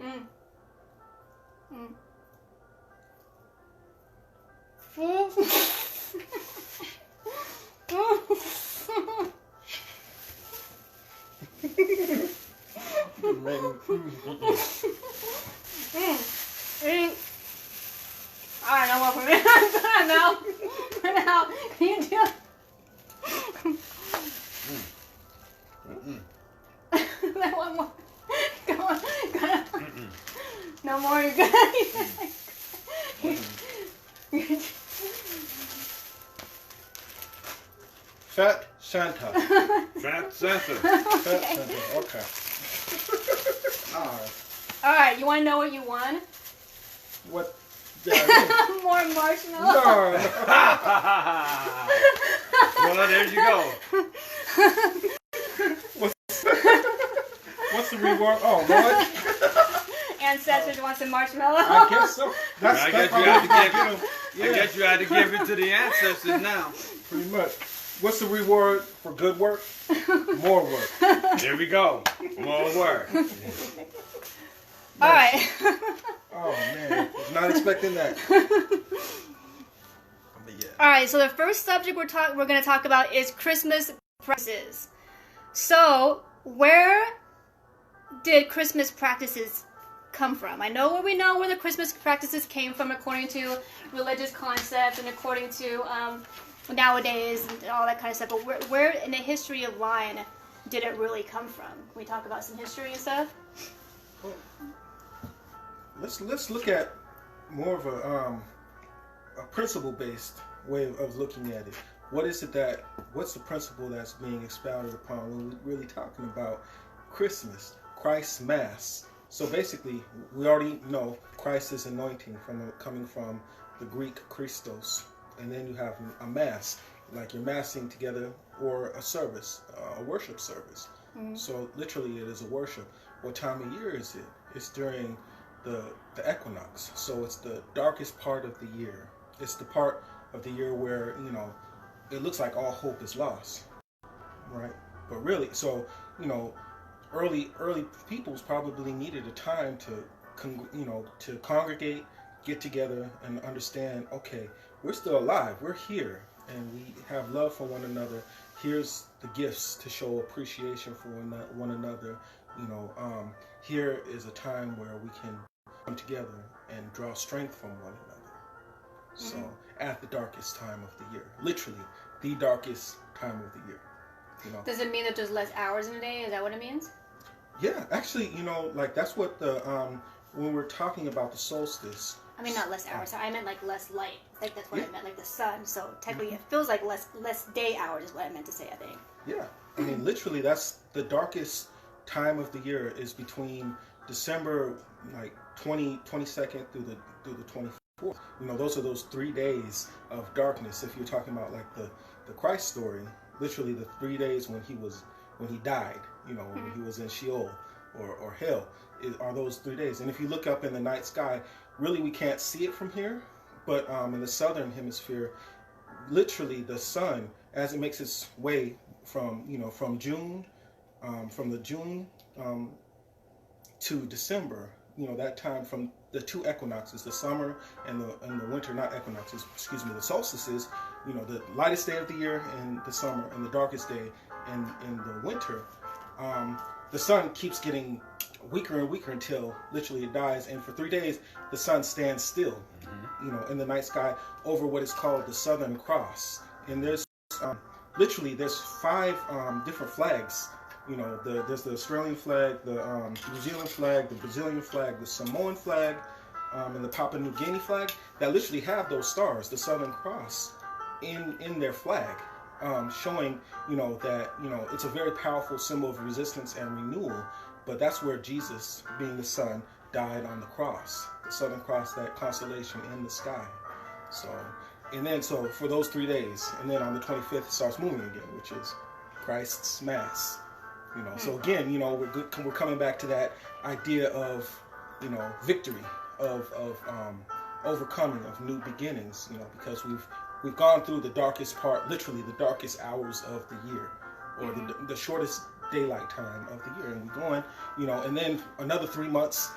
Mm. Mm. Alright, no more for me. Now, can you do it? One more. Go on. No more, you're good. Fat Santa. Fat Santa. Fat Santa. Okay. Alright. Alright, you want to know what you won? What? Yeah, More marshmallows. no. Well, there you go. What's the reward? Oh, Lord. Ancestors want some marshmallow. I guess so. I guess you had to give it. I guess you had to give it to the ancestors now. Pretty much. What's the reward for good work? More work. There we go. More work. All right. Oh man, was not expecting that. But yeah. All right. So the first subject we're going to talk about is Christmas practices. So where did Christmas practices come from? I know we know where the Christmas practices came from according to religious concepts and according to nowadays and all that kind of stuff. But where in the history of wine did it really come from? Can we talk about some history and stuff? Well, let's look at more of a principle-based way of looking at it. What's the principle that's being expounded upon when we're really talking about Christmas, Christ's Mass? So basically, we already know Christ is anointing coming from the Greek Christos. And then you have a Mass, like you're massing together, or a service, a worship service. Mm-hmm. So literally it is a worship. What time of year is it? It's during the equinox. So it's the darkest part of the year. It's the part of the year where, it looks like all hope is lost, right? But really, so, early peoples probably needed a time to congregate, get together, and understand, okay, we're still alive, we're here, and we have love for one another. Here's the gifts to show appreciation for one another. Here is a time where we can come together and draw strength from one another. So at the darkest time of the year, literally the darkest time of the year. Does it mean that there's less hours in a day? Is that what it means? Yeah, actually, like that's what the when we're talking about the solstice. I mean, not less hours. I meant like less light. Like that's what I meant, like the sun. So technically, it feels like less day hours is what I meant to say. I think. Yeah, I mean, literally, that's the darkest time of the year is between December 22nd through the 24th. Those are those 3 days of darkness. If you're talking about like the Christ story, literally the 3 days when he died, when he was in Sheol or hell, are those 3 days. And if you look up in the night sky, really we can't see it from here, but in the southern hemisphere, literally the sun, as it makes its way from June to December, that time from the two equinoxes, the summer and the winter, not equinoxes, the solstices, the lightest day of the year in the summer and the darkest day in the winter, the sun keeps getting weaker and weaker until literally it dies. And for 3 days, the sun stands still, in the night sky over what is called the Southern Cross. And there's there's 5 different flags. There's the Australian flag, the New Zealand flag, the Brazilian flag, the Samoan flag, and the Papua New Guinea flag that literally have those stars, the Southern Cross, in their flag, showing that it's a very powerful symbol of resistance and renewal. But that's where Jesus, being the Son, died on the cross, the Southern Cross, that constellation in the sky. So for those 3 days, and then on the 25th it starts moving again, which is Christ's Mass. So again, we're coming back to that idea of, victory, of overcoming, of new beginnings, because we've gone through the darkest part, literally the darkest hours of the year, or the shortest daylight time of the year, and we're going, and then another 3 months,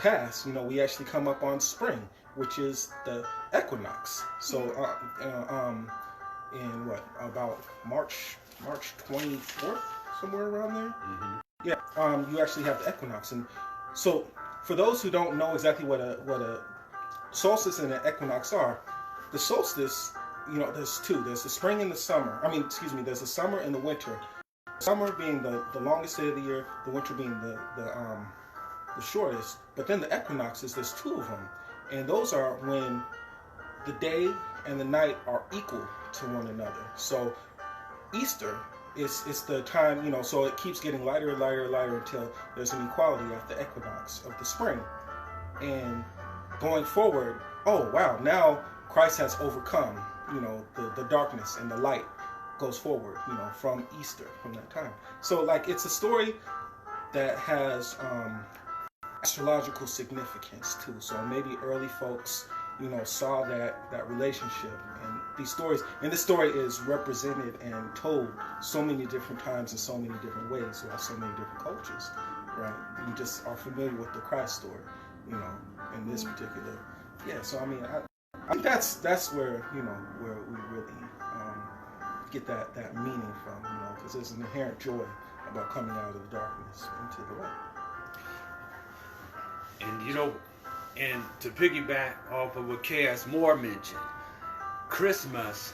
pass, we actually come up on spring, which is the equinox. So in about March 24th, somewhere around there. Mm-hmm. Yeah, you actually have the equinox. And so for those who don't know exactly what a solstice and an equinox are, the solstice, there's two. There's the spring and the summer. There's the summer and the winter. Summer being the longest day of the year, the winter being the shortest. But then the equinoxes, there's two of them. And those are when the day and the night are equal to one another. So Easter is the time, so it keeps getting lighter and lighter and lighter until there's an equality at the equinox of the spring. And going forward, oh wow, now Christ has overcome, the darkness, and the light goes forward, from Easter, from that time. So it's a story that has astrological significance too. So maybe early folks, saw that relationship, and these stories, and this story is represented and told so many different times in so many different ways throughout so many different cultures, right? You just are familiar with the Christ story, in this particular. Yeah, so I think that's where where we really get that meaning from, because there's an inherent joy about coming out of the darkness into the light. And and to piggyback off of what K.S. Moore mentioned, Christmas,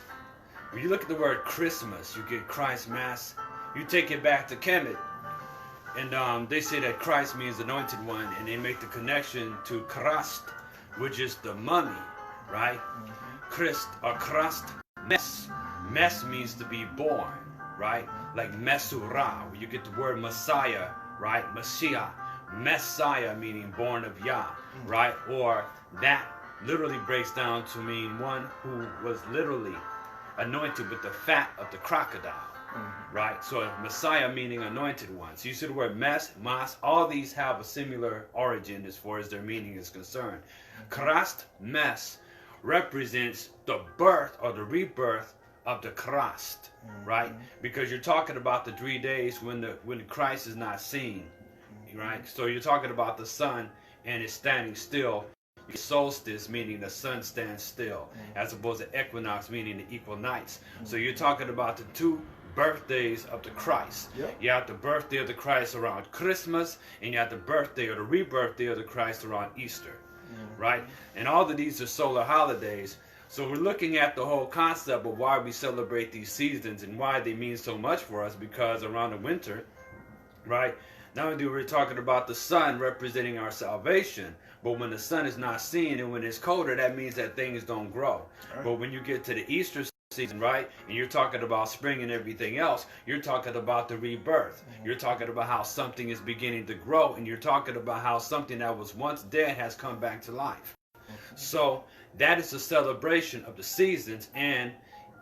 when you look at the word Christmas, you get Christ Mass, you take it back to Kemet, and they say that Christ means anointed one, and they make the connection to Christ, which is the mummy, right? Mm-hmm. Christ or Christ, Mess. Mess means to be born, right? Like Mesurah, where you get the word Messiah, right? Messiah. Messiah meaning born of Yah, right? Or that literally breaks down to mean one who was literally anointed with the fat of the crocodile, right? So Messiah meaning anointed one. So you see the word Mas, all these have a similar origin as far as their meaning is concerned. Christ, Mes, represents the birth or the rebirth of the Christ, right? Because you're talking about the 3 days when Christ is not seen. Right, so you're talking about the sun and it's standing still. Solstice meaning the sun stands still, as opposed to equinox meaning the equal nights. So you're talking about the two birthdays of the Christ. Yep. You have the birthday of the Christ around Christmas, and you have the birthday or the rebirth day of the Christ around Easter, right? And all of these are solar holidays. So we're looking at the whole concept of why we celebrate these seasons and why they mean so much for us, because around the winter, right? Not only we're talking about the sun representing our salvation, but when the sun is not seen and when it's colder, that means that things don't grow. Right. But when you get to the Easter season, right, and you're talking about spring and everything else, you're talking about the rebirth. You're talking about how something is beginning to grow, and you're talking about how something that was once dead has come back to life. So that is a celebration of the seasons, and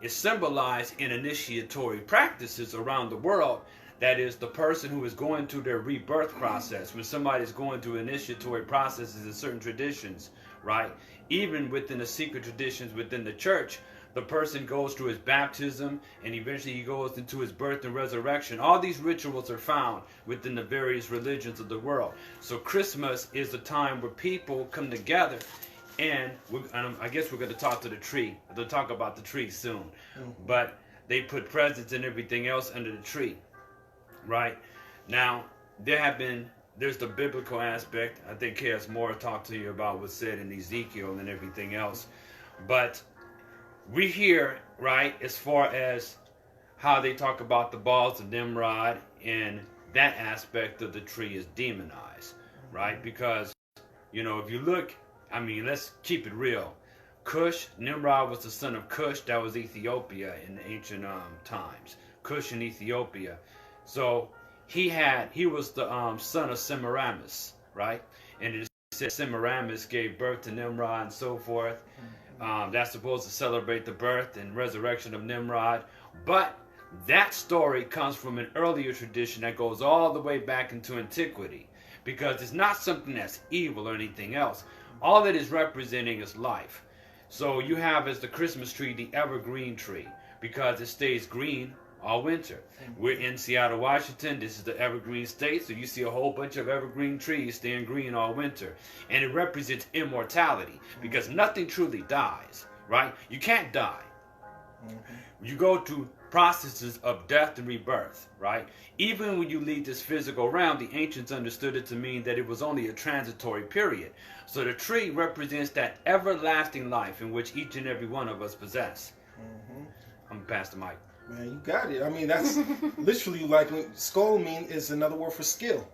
it's symbolized in initiatory practices around the world. That is the person who is going through their rebirth process. When somebody is going through initiatory processes in certain traditions, right? Even within the secret traditions within the church, the person goes through his baptism and eventually he goes into his birth and resurrection. All these rituals are found within the various religions of the world. So Christmas is a time where people come together, and I guess we're going to talk to the tree. We'll talk about the tree soon. But they put presents and everything else under the tree. Right now, there's the biblical aspect. I think K.S. Moore talked to you about what's said in Ezekiel and everything else. But we hear, right, as far as how they talk about the balls of Nimrod, and that aspect of the tree is demonized, right? Because, if you look, let's keep it real. Cush, Nimrod was the son of Cush. That was Ethiopia in the ancient times. Cush in Ethiopia. So he was the son of Semiramis, right? And it said Semiramis gave birth to Nimrod and so forth. That's supposed to celebrate the birth and resurrection of Nimrod. But that story comes from an earlier tradition that goes all the way back into antiquity, because it's not something that's evil or anything else. All it is representing is life. So you have as the Christmas tree the evergreen tree, because it stays green all winter. We're in Seattle, Washington. This is the evergreen state, so you see a whole bunch of evergreen trees staying green all winter. And it represents immortality because nothing truly dies, right? You can't die. You go through processes of death and rebirth, right? Even when you leave this physical realm, the ancients understood it to mean that it was only a transitory period. So the tree represents that everlasting life in which each and every one of us possess. I'm gonna pass the mic. Man, you got it. I mean, that's literally like skull is another word for skill,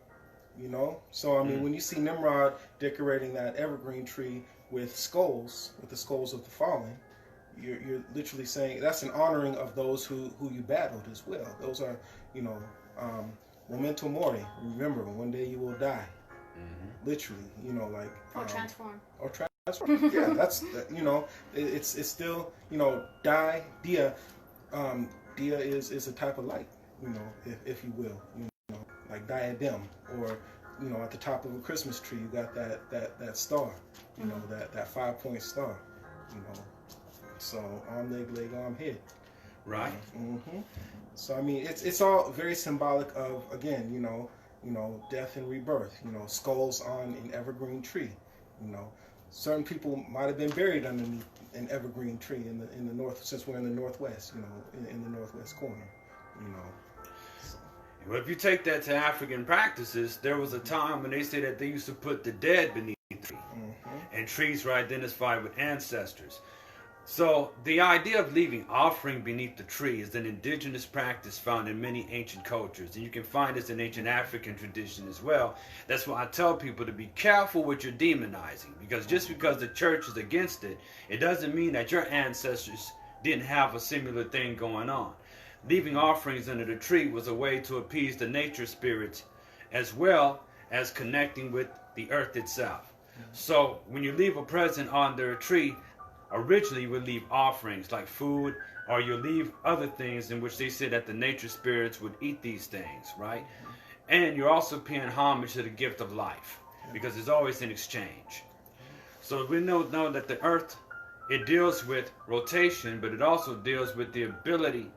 you know? So, I mean, when you see Nimrod decorating that evergreen tree with skulls, with the skulls of the fallen, you're literally saying that's an honoring of those who you battled as well. Those are, you know, memento mori. Remember, one day you will die. Literally, you know, like Or transform. Or transform. Yeah, that's you know, it's still, you know, dia. Dia is a type of light, you know, if you will, you know, like diadem, or you know, at the top of a Christmas tree, you got that star, you know, that 5-point star, you know. So arm, leg, arm, head. Right. So I mean, it's all very symbolic of, again, you know, death and rebirth. You know, skulls on an evergreen tree. You know, certain people might have been buried underneath an evergreen tree in the north, since we're in the northwest. You know, in the northwest corner. You know. So. Well, if you take that to African practices, there was a time when they say that they used to put the dead beneath the tree, and trees were identified with ancestors. So the idea of leaving offering beneath the tree is an indigenous practice found in many ancient cultures, and you can find this in ancient African tradition as well. That's why I tell people to be careful what you're demonizing, because just because the church is against it, it doesn't mean that your ancestors didn't have a similar thing going on. Leaving offerings under the tree was a way to appease the nature spirits as well as connecting with the earth itself. So when you leave a present under a tree, originally you would leave offerings like food, or you leave other things in which they said that the nature spirits would eat these things, right? And you're also paying homage to the gift of life, because it's always in exchange. So we know that the earth, it deals with rotation, but it also deals with the ability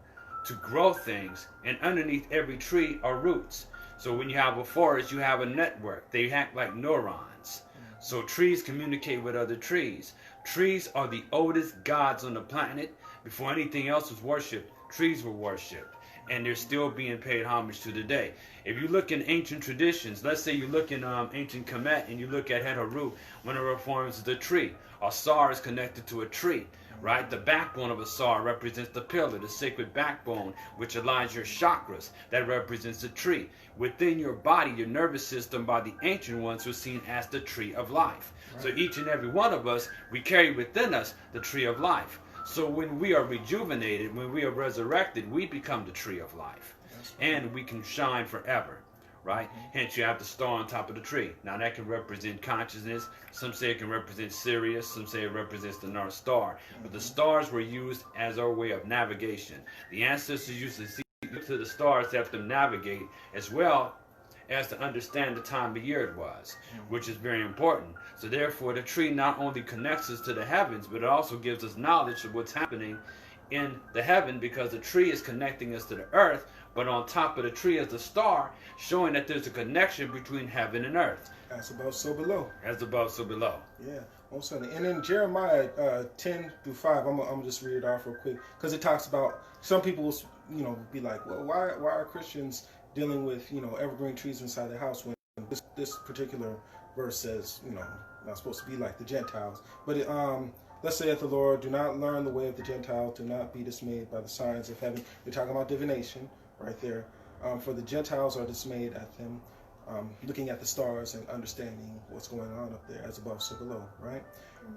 to grow things, and underneath every tree are roots. So when you have a forest, you have a network. They act like neurons. So trees communicate with other trees. Trees are the oldest gods on the planet. Before anything else was worshipped, trees were worshipped. And they're still being paid homage to today. If you look in ancient traditions, let's say you look in ancient Kemet and you look at Het Haru, one of the forms is a tree. A sar is connected to a tree, right? The backbone of a sar represents the pillar, the sacred backbone, which aligns your chakras. That represents a tree. Within your body, your nervous system, by the ancient ones, was seen as the tree of life. Right. So each and every one of us, we carry within us the tree of life. So when we are rejuvenated, when we are resurrected, we become the tree of life. Right. And we can shine forever, right? Hence you have the star on top of the tree. Now that can represent consciousness. Some say it can represent Sirius. Some say it represents the North Star. But the stars were used as our way of navigation. The ancestors used to see to the stars to help them navigate, as well as to understand the time of year it was, which is very important. So therefore the tree not only connects us to the heavens, but it also gives us knowledge of what's happening in the heaven, because the tree is connecting us to the earth, but on top of the tree is the star, showing that there's a connection between heaven and earth. As above, so below. As above, so below. Yeah, most certainly. And in Jeremiah 10-5, I'm gonna just read it off real quick, because it talks about, some people will, you know, be like, well, why are Christians dealing with, you know, evergreen trees inside their house, when this particular verse says, you know, not supposed to be like the Gentiles. But thus saith the Lord, do not learn the way of the Gentiles, do not be dismayed by the signs of heaven. We're talking about divination right there. For the Gentiles are dismayed at them, looking at the stars and understanding what's going on up there, as above, so below, right?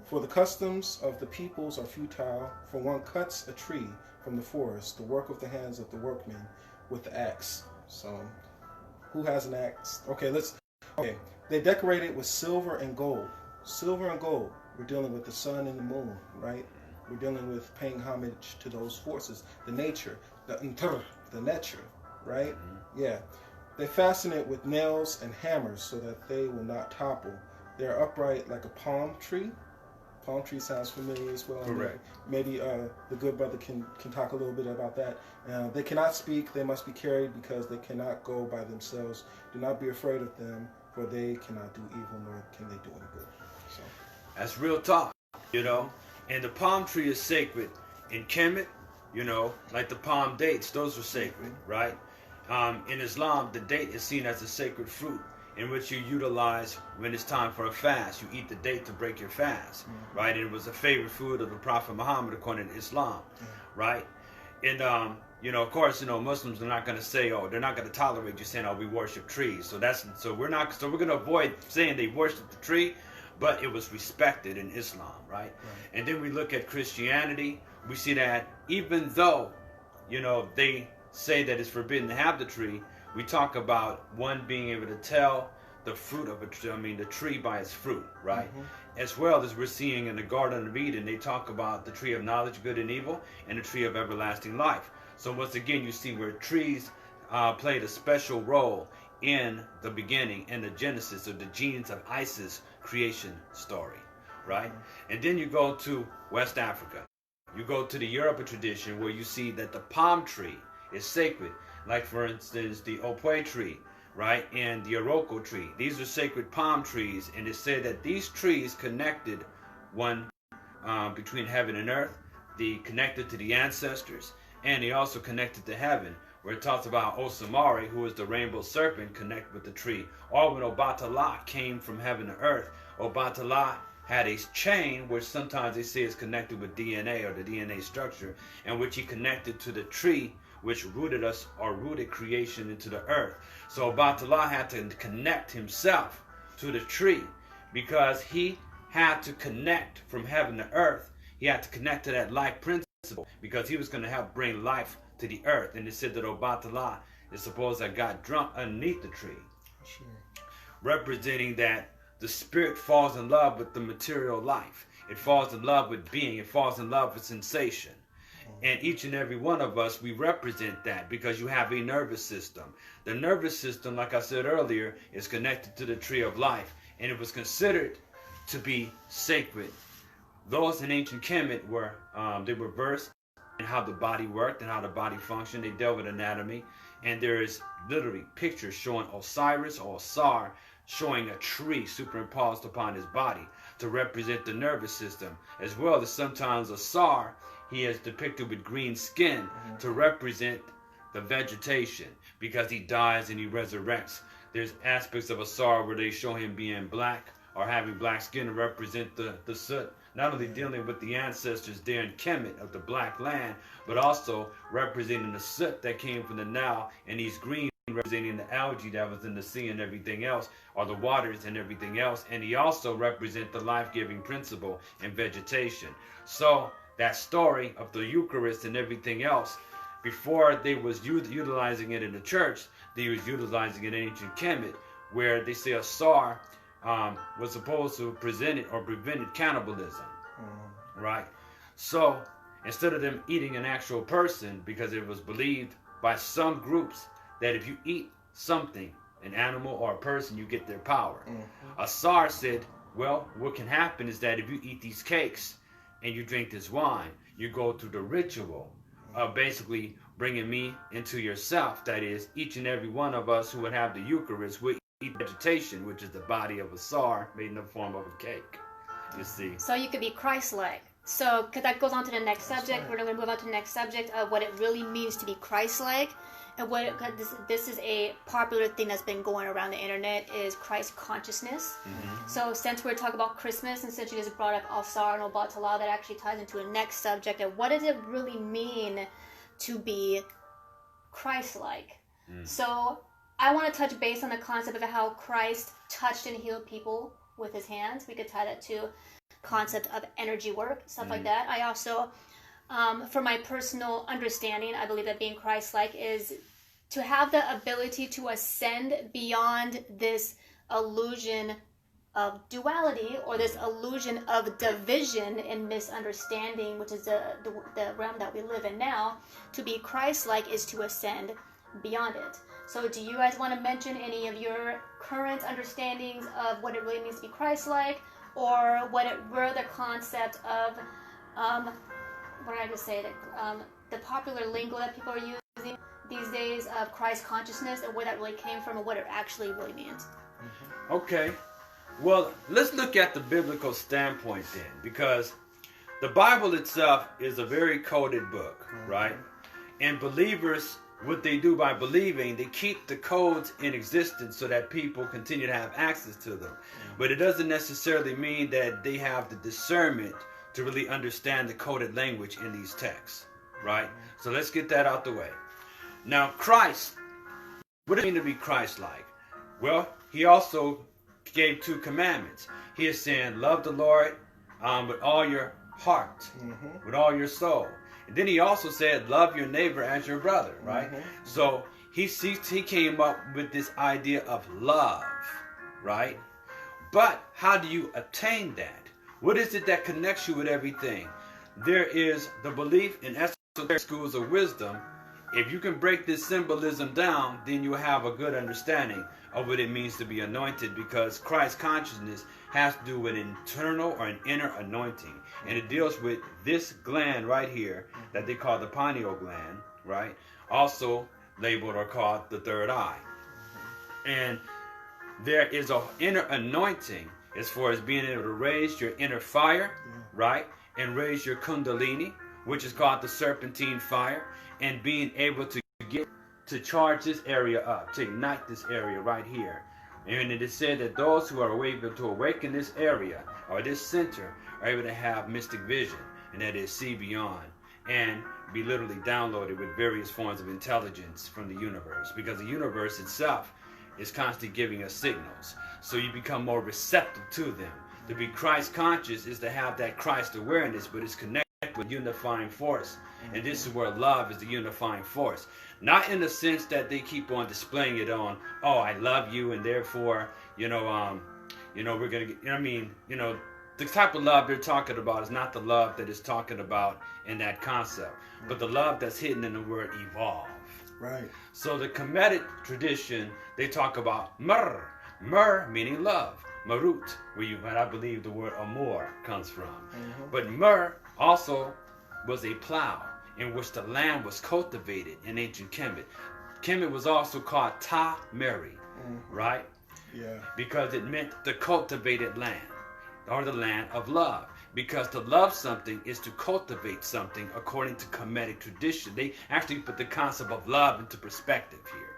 For the customs of the peoples are futile, for one cuts a tree from the forest, the work of the hands of the workmen with the axe. So, who has an axe? Okay, they decorate it with silver and gold. Silver and gold. We're dealing with the sun and the moon, right? We're dealing with paying homage to those forces, the nature, the nature, right? Yeah. They fasten it with nails and hammers so that they will not topple. They are upright like a palm palm tree sounds familiar as well. Correct. Maybe the good brother can talk a little bit about that. They cannot speak; they must be carried because they cannot go by themselves. Do not be afraid of them, for they cannot do evil, nor can they do any good. So That's real talk, you know. And the palm tree is sacred in Kemet, you know, like the palm dates. Those are sacred, right? In Islam, the date is seen as a sacred fruit in which you utilize when it's time for a fast. You eat the date to break your fast, right? And it was a favorite food of the Prophet Muhammad according to Islam, right? And you know, of course, you know, Muslims are not going to say, oh, they're not going to tolerate you saying, oh, we worship trees. So we're going to avoid saying they worship the tree, but it was respected in Islam, right? And then we look at Christianity. We see that even though, you know, they say that it's forbidden to have the tree, we talk about one being able to tell the fruit of a tree, the tree by its fruit, right? As well as we're seeing in the Garden of Eden, they talk about the tree of knowledge, good and evil, and the tree of everlasting life. So once again, you see where trees played a special role in the beginning, in the genesis of the genes of Isis creation story, right? And then you go to West Africa. You go to the Yoruba tradition where you see that the palm tree is sacred. Like, for instance, the Opwe tree, right? And the Iroko tree. These are sacred palm trees. And it said that these trees connected one between heaven and earth. They connected to the ancestors. And they also connected to heaven, where it talks about Osamari, who is the rainbow serpent, connect with the tree. Or when Obatala came from heaven to earth, Obatala had a chain, which sometimes they say is connected with DNA or the DNA structure, and which he connected to the tree, which rooted us or rooted creation into the earth. So Obatala had to connect himself to the tree because he had to connect from heaven to earth. He had to connect to that life principle because he was going to help bring life to the earth. And it said that Obatala is supposed to have got drunk underneath the tree, representing that the spirit falls in love with the material life. It falls in love with being. It falls in love with sensation. And each and every one of us, we represent that because you have a nervous system. The nervous system, like I said earlier, is connected to the tree of life. And it was considered to be sacred. Those in ancient Kemet were versed in how the body worked and how the body functioned. They dealt with anatomy. And there is literally pictures showing Osiris or Osar showing a tree superimposed upon his body to represent the nervous system, as well as sometimes Osar, he is depicted with green skin to represent the vegetation because he dies and he resurrects. There's aspects of Osar where they show him being black or having black skin to represent the soot, not only dealing with the ancestors there in Kemet of the black land, but also representing the soot that came from the Nile, and these green representing the algae that was in the sea and everything else, or the waters and everything else. And he also represents the life-giving principle in vegetation. So that story of the Eucharist and everything else, before they was utilizing it in the church, they was utilizing it in ancient Kemet, where they say Asar was supposed to present it or prevented cannibalism, right? So instead of them eating an actual person, because it was believed by some groups that if you eat something, an animal or a person, you get their power. Asar said, well, what can happen is that if you eat these cakes and you drink this wine, you go through the ritual of basically bringing me into yourself. That is, each and every one of us who would have the Eucharist would eat vegetation, which is the body of Asar made in the form of a cake. You see? So you could be Christ-like. So that goes on to the next subject. We're going to move on to the next subject of what it really means to be Christ-like. And this is a popular thing that's been going around the internet is Christ consciousness. So since we're talking about Christmas, and since you just brought up Al-Sar and Obatala, that actually ties into the next subject of what does it really mean to be Christ-like. So I want to touch base on the concept of how Christ touched and healed people with his hands. We could tie that to concept of energy work, stuff like that. I also, for my personal understanding, I believe that being Christ-like is to have the ability to ascend beyond this illusion of duality or this illusion of division and misunderstanding, which is the realm that we live in now. To be Christ-like is to ascend beyond it. So do you guys want to mention any of your current understandings of what it really means to be Christ-like, or where the concept of, what did I just say, the popular lingo that people are using these days of Christ consciousness and where that really came from and what it actually really means. Okay. Well, let's look at the biblical standpoint then, because the Bible itself is a very coded book, right? And believers, what they do by believing, they keep the codes in existence so that people continue to have access to them. But it doesn't necessarily mean that they have the discernment to really understand the coded language in these texts, right? So let's get that out the way. Now, Christ, what does it mean to be Christ-like? Well, he also gave 2 commandments. He is saying, love the Lord with all your heart, with all your soul. And then he also said, love your neighbor as your brother, right? So he came up with this idea of love, right? But how do you attain that? What is it that connects you with everything? There is the belief in esoteric schools of wisdom. If you can break this symbolism down, then you'll have a good understanding of what it means to be anointed, because Christ consciousness has to do with an internal or an inner anointing. And it deals with this gland right here that they call the pineal gland, right? Also labeled or called the third eye. And there is an inner anointing as far as being able to raise your inner fire, right? And raise your kundalini, which is called the serpentine fire, and being able to get to charge this area up, to ignite this area right here. And it is said that those who are able to awaken this area or this center are able to have mystic vision, and that is see beyond and be literally downloaded with various forms of intelligence from the universe, because the universe itself is constantly giving us signals. So you become more receptive to them. To be Christ conscious is to have that Christ awareness, but it's connected with unifying force. And this is where love is the unifying force. Not in the sense that they keep on displaying it on, oh, I love you, and therefore, we're gonna get, the type of love they're talking about is not the love that is talking about in that concept, but the love that's hidden in the word evolve. Right. So the Kemetic tradition, they talk about mur meaning love, marut, where I believe the word amor comes from. But mur also was a plow in which the land was cultivated in ancient Kemet. Kemet was also called Ta-Meri, right? Yeah. Because it meant the cultivated land, or the land of love. Because to love something is to cultivate something according to Kemetic tradition. They actually put the concept of love into perspective here.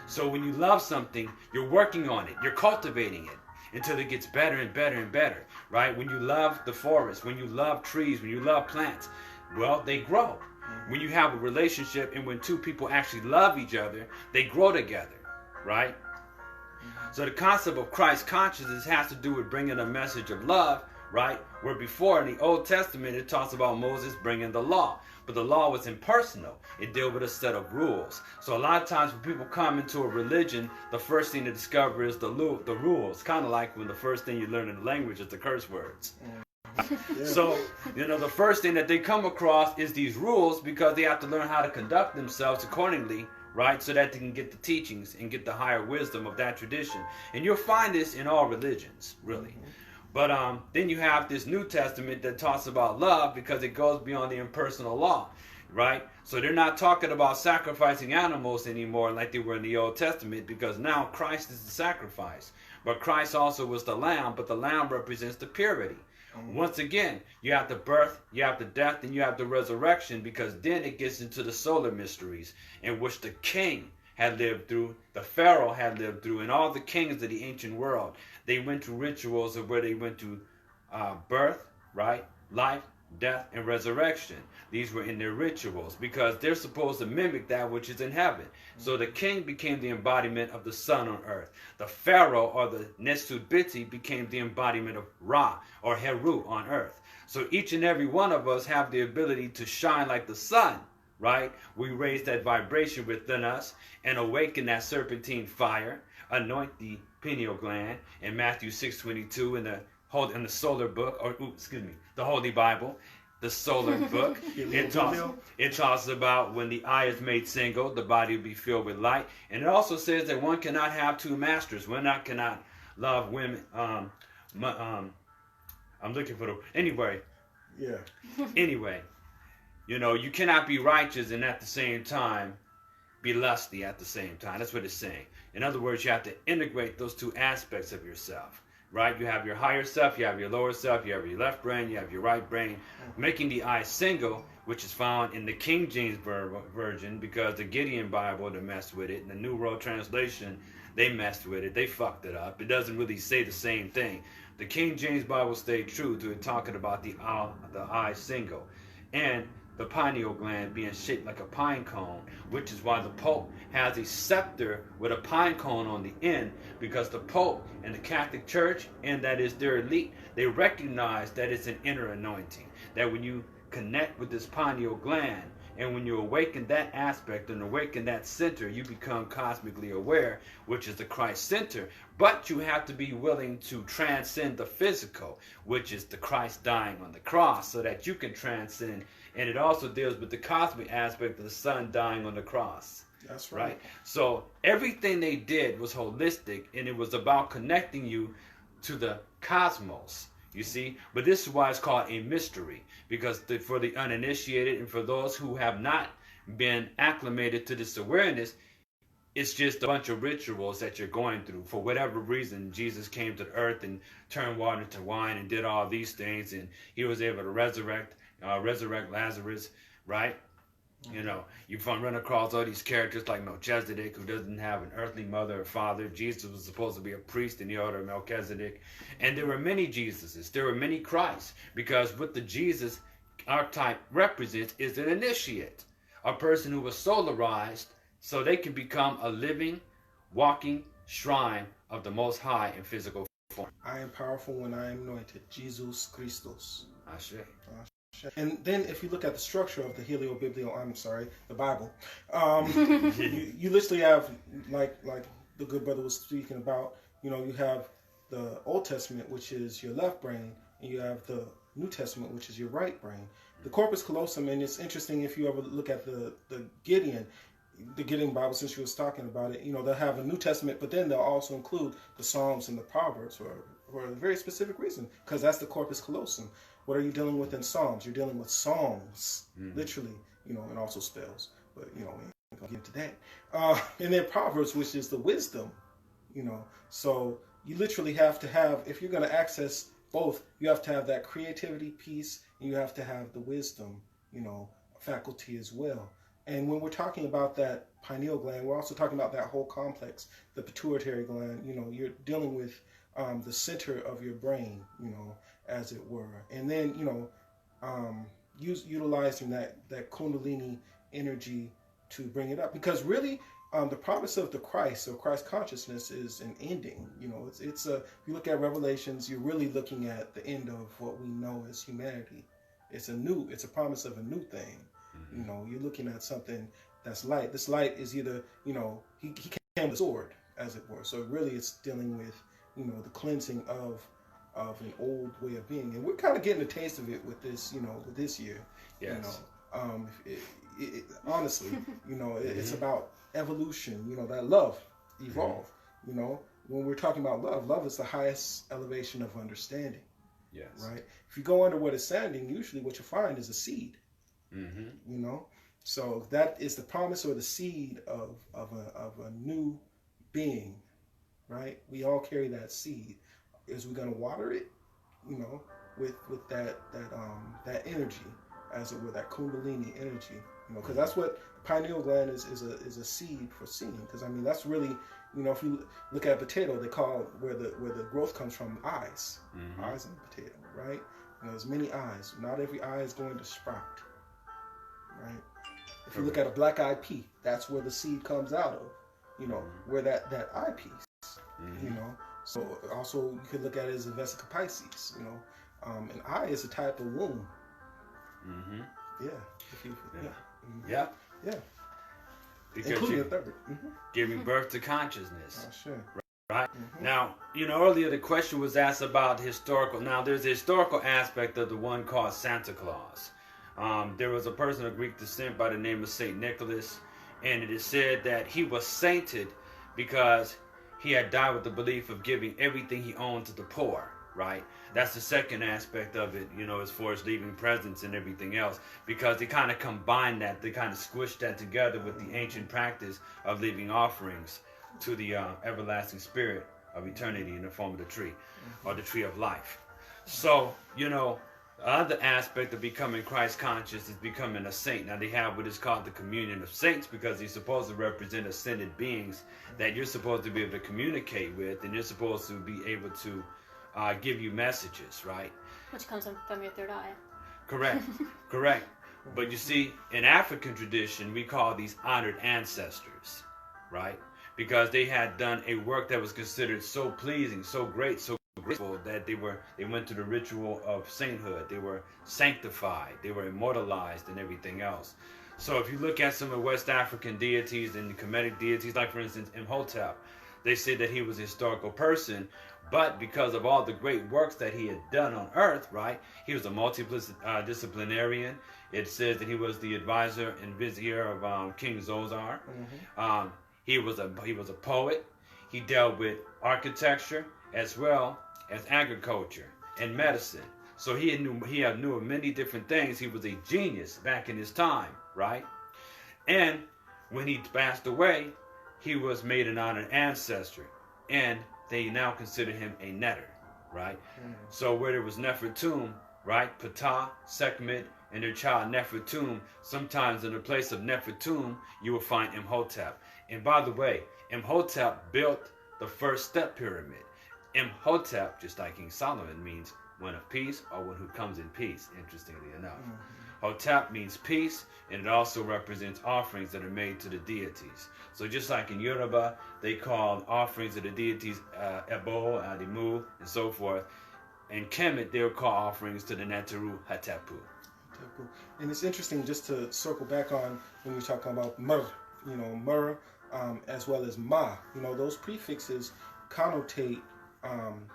So when you love something, you're working on it, you're cultivating it until it gets better and better and better, right? When you love the forest, when you love trees, when you love plants, well, they grow. When you have a relationship and when 2 people actually love each other, they grow together, right? So the concept of Christ consciousness has to do with bringing a message of love, right? Where before in the Old Testament it talks about Moses bringing the law, but the law was impersonal. It dealt with a set of rules. So a lot of times when people come into a religion, the first thing to discover is the rules. Kind of like when the first thing you learn in the language is the curse words. So, the first thing that they come across is these rules, because they have to learn how to conduct themselves accordingly, right? So that they can get the teachings and get the higher wisdom of that tradition. And you'll find this in all religions, really. But then you have this New Testament that talks about love, because it goes beyond the impersonal law, right? So they're not talking about sacrificing animals anymore like they were in the Old Testament, because now Christ is the sacrifice. But Christ also was the lamb, but the lamb represents the purity. Once again, you have the birth, you have the death, and you have the resurrection, because then it gets into the solar mysteries in which the king had lived through, the pharaoh had lived through, and all the kings of the ancient world. They went through rituals of where they went to birth, right, life, death, and resurrection. These were in their rituals because they're supposed to mimic that which is in heaven. So the king became the embodiment of the sun on earth. The pharaoh, or the Nesubiti, became the embodiment of Ra or Heru on earth. So each and every one of us have the ability to shine like the sun, right? We raise that vibration within us and awaken that serpentine fire, anoint the pineal gland in Matthew 6:22 in the solar book, the Holy Bible, the solar book. It talks about when the eye is made single, the body will be filled with light. And it also says that one cannot have 2 masters. One cannot love women, I'm looking for the anyway. Yeah. Anyway, you cannot be righteous and at the same time be lusty at the same time. That's what it's saying. In other words, you have to integrate those two aspects of yourself, right? You have your higher self, you have your lower self, you have your left brain, you have your right brain, making the I single, which is found in the King James Version, because the Gideon Bible, they messed with it, and the New World Translation, they messed with it, they fucked it up. It doesn't really say the same thing. The King James Bible stayed true to it, talking about the I single. And the pineal gland being shaped like a pine cone, which is why the Pope has a scepter with a pine cone on the end, because the Pope and the Catholic Church, and that is their elite, they recognize that it's an inner anointing, that when you connect with this pineal gland, and when you awaken that aspect and awaken that center, you become cosmically aware, which is the Christ center. But you have to be willing to transcend the physical, which is the Christ dying on the cross, so that you can transcend. And it also deals with the cosmic aspect of the Son dying on the cross. That's right. So everything they did was holistic, and it was about connecting you to the cosmos. You see, but this is why it's called a mystery, because for the uninitiated and for those who have not been acclimated to this awareness, it's just a bunch of rituals that you're going through. For whatever reason, Jesus came to the earth and turned water into wine and did all these things, and he was able to resurrect Lazarus, right? You run across all these characters like Melchizedek, who doesn't have an earthly mother or father. Jesus was supposed to be a priest in the order of Melchizedek. And there were many Jesuses. There were many Christs. Because what the Jesus archetype represents is an initiate. A person who was solarized so they can become a living, walking shrine of the Most High in physical form. I am powerful when I am anointed. Jesus Christos. Ashe. And then if you look at the structure of the the Bible, you literally have, like the good brother was speaking about, you have the Old Testament, which is your left brain, and you have the New Testament, which is your right brain. The corpus callosum, and it's interesting if you ever look at the Gideon Bible, since you was talking about it, they'll have a New Testament, but then they'll also include the Psalms and the Proverbs for a very specific reason, because that's the corpus callosum. What are you dealing with in Psalms? You're dealing with songs, literally, and also spells. But, we ain't going to get into that. And then Proverbs, which is the wisdom, So you literally have to have, if you're going to access both, you have to have that creativity piece, and you have to have the wisdom, faculty as well. And when we're talking about that pineal gland, we're also talking about that whole complex, the pituitary gland. You're dealing with the center of your brain, as it were. And then, utilizing that Kundalini energy to bring it up. Because really, the promise of the Christ, or Christ consciousness, is an ending. It's if you look at Revelations, you're really looking at the end of what we know as humanity. It's a promise of a new thing. You're looking at something that's light. This light is either, he came with a sword, as it were. So really it's dealing with, the cleansing of an old way of being. And we're kind of getting a taste of it with this, with this year. Yes. Honestly, it's about evolution, that love, evolve. When we're talking about love is the highest elevation of understanding. Yes. Right? If you go under what is standing, usually what you find is a seed. So that is the promise or the seed of a new being, right? We all carry that seed. Is we going to water it, with that energy, as it were, that Kundalini energy, because that's what pineal gland is a seed for seeing. Because that's really, if you look at a potato, they call it where the growth comes from, eyes, eyes in the potato, right? There's many eyes. Not every eye is going to sprout. Right. If you look at a black-eyed pea, that's where the seed comes out of. Where that eyepiece. So also you could look at it as a vesica piscis. An eye is a type of womb. Yeah. Yeah. Because including a third. Giving birth to consciousness. Sure. Right. Now, earlier the question was asked about historical. Now, there's a historical aspect of the one called Santa Claus. There was a person of Greek descent by the name of Saint Nicholas, and it is said that he was sainted because he had died with the belief of giving everything he owned to the poor. right? That's the second aspect of it, you know, as far as leaving presents and everything else, because they kind of combine that, they kind of squish that together with the ancient practice of leaving offerings to the everlasting spirit of eternity in the form of the tree, or the tree of life. So, you know, the other aspect of becoming Christ conscious is becoming a saint. Now they have what is called the communion of saints, because they're supposed to represent ascended beings that you're supposed to be able to communicate with, and you're supposed to be able to give you messages, right? Which comes from your third eye. Correct, correct. But you see, in African tradition, we call these honored ancestors, right? Because they had done a work that was considered so pleasing, so great, so grateful, that they went through the ritual of sainthood. They were sanctified, they were immortalized, and everything else. So if you look at some of West African deities and Kemetic deities, like for instance Imhotep, they say that he was a historical person, but because of all the great works that he had done on earth, right, he was a multidisciplinarian. It says that he was the advisor and vizier of King Zozar. He was a poet. He dealt with architecture as well as agriculture and medicine. So he knew of many different things. He was a genius back in his time, right? And when he passed away, he was made an honored ancestor, and they now consider him a netter, right? So where there was Nefertum, right, Ptah, Sekhmet, and their child Nefertum, sometimes in the place of Nefertum, you will find Imhotep. And by the way, Imhotep built the first step pyramid. Imhotep, just like King Solomon, means one of peace, or one who comes in peace, interestingly enough. Hotep means peace, and it also represents offerings that are made to the deities. So just like in Yoruba, they call offerings of the deities Ebo, Adimu, and so forth. In Kemet, they'll call offerings to the Neteru Hatepu. And it's interesting, just to circle back on when you're talking about Mur, you know, Mur, as well as Ma. You know, those prefixes connotate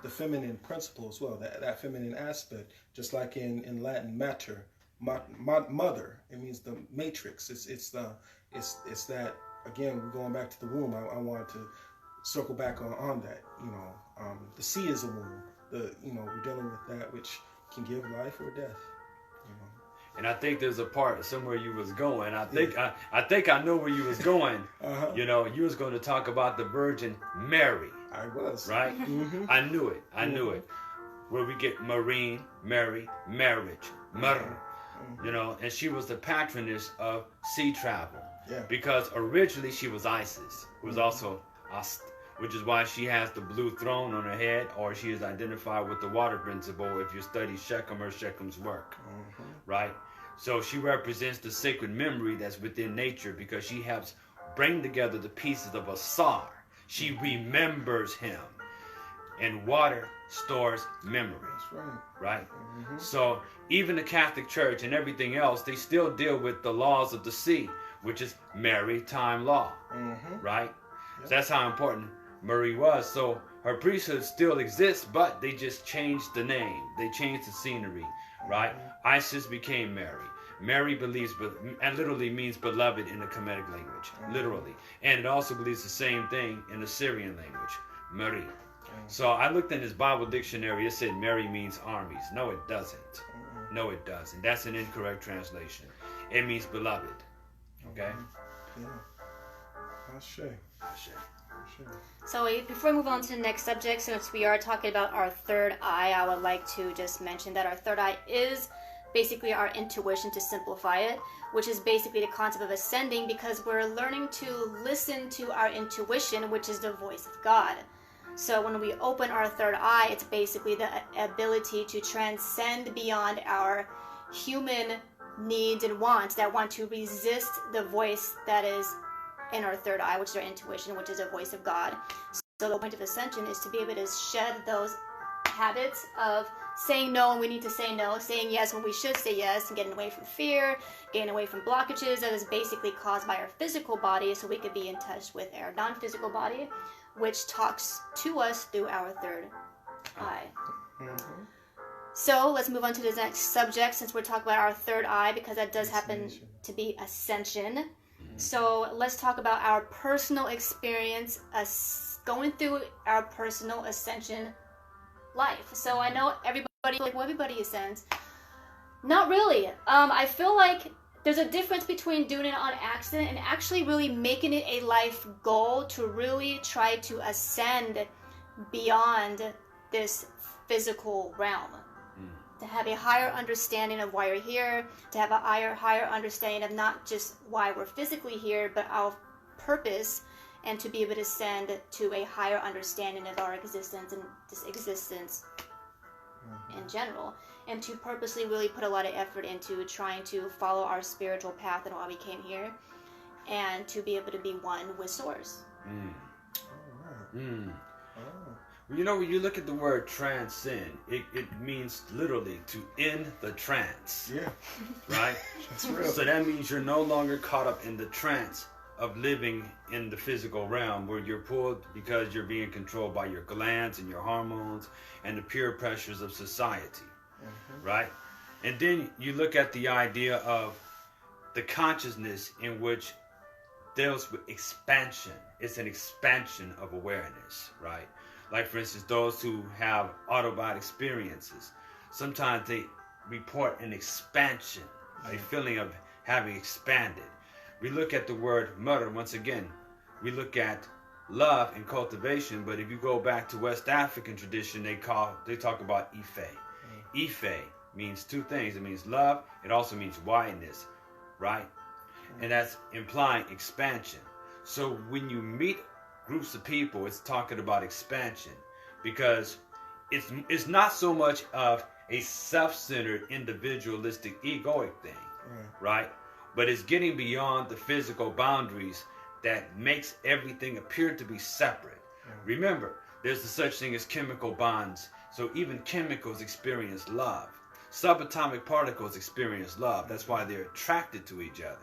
the feminine principle as well, that feminine aspect. Just like in Latin, mater, mother, it means the matrix. It's that, again, we're going back to the womb. I wanted to circle back on that. You know, the sea is a womb. We're dealing with that which can give life or death. You know. And I think there's a part somewhere you was going. I think I know where you was going. You know, you was going to talk about the Virgin Mary. I was. Right? I knew it. I knew it. Where we get Marine, Mary, marriage, Mur. You know, and she was the patroness of sea travel. Yeah. Because originally she was Isis, who was also Ast, which is why she has the blue throne on her head, or she is identified with the water principle if you study Shechem or Shechem's work. Right? So she represents the sacred memory that's within nature, because she helps bring together the pieces of a Asar. She remembers him. And water stores memory. That's right. Right? So even the Catholic Church and everything else, they still deal with the laws of the sea, which is maritime law. Right? So that's how important Marie was. So her priesthood still exists, but they just changed the name. They changed the scenery. Right? Isis became Mary. Mary believes, and literally means beloved in the Kemetic language. Literally. And it also believes the same thing in the Syrian language. Marie. So I looked in this Bible dictionary. It said Mary means armies. No, it doesn't. No, it doesn't. That's an incorrect translation. It means beloved. Okay? Yeah. Ashe. So before we move on to the next subject, since we are talking about our third eye, I would like to just mention that our third eye is basically our intuition, to simplify it, which is basically the concept of ascending, because we're learning to listen to our intuition, which is the voice of God. So when we open our third eye, it's basically the ability to transcend beyond our human needs and wants that want to resist the voice that is in our third eye, which is our intuition, which is a voice of God. So the point of ascension is to be able to shed those habits of saying no when we need to say no, saying yes when we should say yes, and getting away from fear, getting away from blockages that is basically caused by our physical body, so we could be in touch with our non-physical body, which talks to us through our third eye. So let's move on to the next subject, since we're talking about our third eye, because that does happen to be ascension. So let's talk about our personal experience going through our personal ascension life. So I know everybody, like, well, everybody ascends. Not really. I feel like there's a difference between doing it on accident and actually really making it a life goal to really try to ascend beyond this physical realm. To have a higher understanding of why you're here, to have a higher understanding of not just why we're physically here, but our purpose, and to be able to ascend to a higher understanding of our existence and this existence in general, and to purposely really put a lot of effort into trying to follow our spiritual path and why we came here, and to be able to be one with Source. You know, when you look at the word transcend, it means literally to end the trance. Yeah. Right? That's real. So that means you're no longer caught up in the trance of living in the physical realm where you're pulled because you're being controlled by your glands and your hormones and the peer pressures of society. Right? And then you look at the idea of the consciousness in which deals with expansion. It's an expansion of awareness, right? Like, for instance, those who have out-of-body experiences, sometimes they report an expansion, a feeling of having expanded. We look at the word mother, once again, we look at love and cultivation, but if you go back to West African tradition, they talk about Ife. Ife means two things. It means love, it also means wideness, right? And that's implying expansion. So when you meet groups of people, it's talking about expansion, because it's not so much of a self-centered, individualistic, egoic thing, right? But it's getting beyond the physical boundaries that makes everything appear to be separate. Remember, there's the such thing as chemical bonds. So even chemicals experience love. Subatomic particles experience love. That's why they're attracted to each other.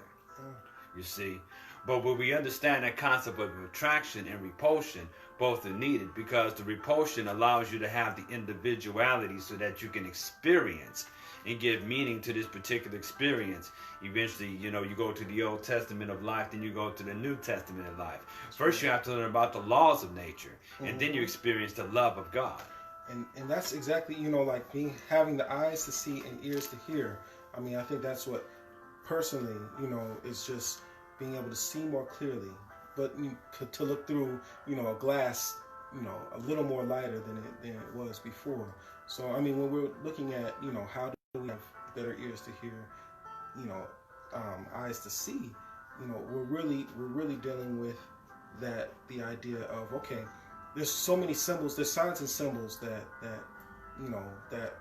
You see? But when we understand that concept of attraction and repulsion, both are needed, because the repulsion allows you to have the individuality so that you can experience and give meaning to this particular experience. Eventually, you know, you go to the Old Testament of life, then you go to the New Testament of life. First, you have to learn about the laws of nature, and then you experience the love of God. And that's exactly, you know, like having the eyes to see and ears to hear. I mean, I think that's what personally, you know, is just being able to see more clearly, but to look through, you know, a glass, you know, a little more lighter than it was before. So, I mean, when we're looking at, you know, how do we have better ears to hear, you know, eyes to see, you know, we're really dealing with the idea of, okay, there's so many symbols, there's signs and symbols that you know, that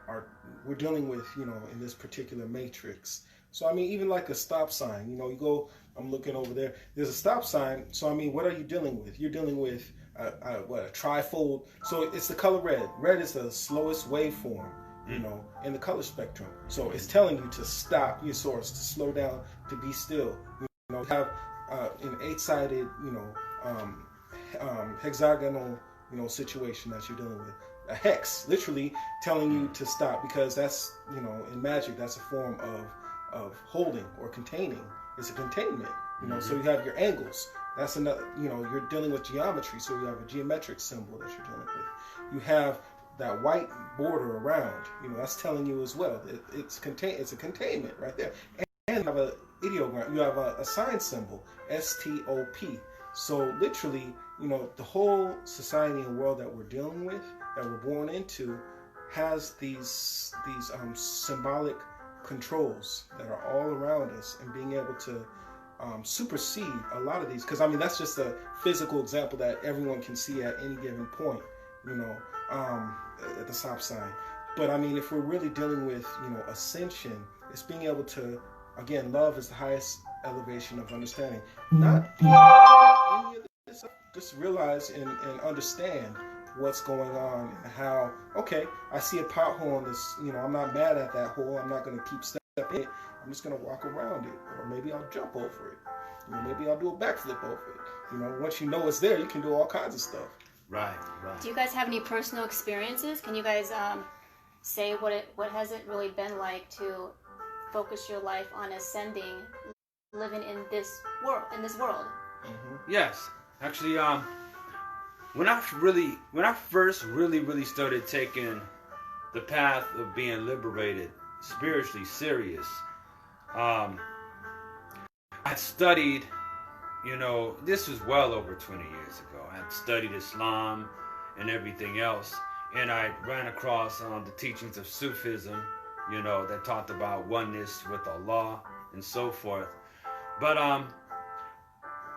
we're dealing with, you know, in this particular matrix. So, I mean, even like a stop sign, you know, you go, I'm looking over there, there's a stop sign. So, I mean, what are you dealing with? You're dealing with a trifold. So it's the color red. Red is the slowest waveform, you know, in the color spectrum. So it's telling you to stop your source, to slow down, to be still. You know, you have an 8-sided, you know, hexagonal, you know, situation that you're dealing with. A hex, literally telling you to stop, because that's, you know, in magic, that's a form of holding or containing. It's a containment, you know. So you have your angles. That's another, you know, you're dealing with geometry, so you have a geometric symbol that you're dealing with. You have that white border around, you know, that's telling you as well. It's a containment right there. And you have an ideogram, you have a sign symbol, STOP. So literally, you know, the whole society and world that we're dealing with, that we're born into, has these symbolic controls that are all around us, and being able to supersede a lot of these, because I mean, that's just a physical example that everyone can see at any given point, you know, at the stop sign. But I mean, if we're really dealing with, you know, ascension, it's being able to, again, love is the highest elevation of understanding. Not any of this, just realize and understand what's going on, and how, okay, I see a pothole in this, you know, I'm not mad at that hole, I'm not going to keep stepping it, I'm just going to walk around it, or maybe I'll jump over it, you know, maybe I'll do a backflip over it. You know, once you know it's there, you can do all kinds of stuff. Right. Do you guys have any personal experiences? Can you guys say what has it really been like to focus your life on ascending, living in this world? Yes, actually, when I first really started taking the path of being liberated, spiritually serious, I studied, this was well over 20 years ago. I had studied Islam and everything else, and I ran across the teachings of Sufism, that talked about oneness with Allah and so forth. But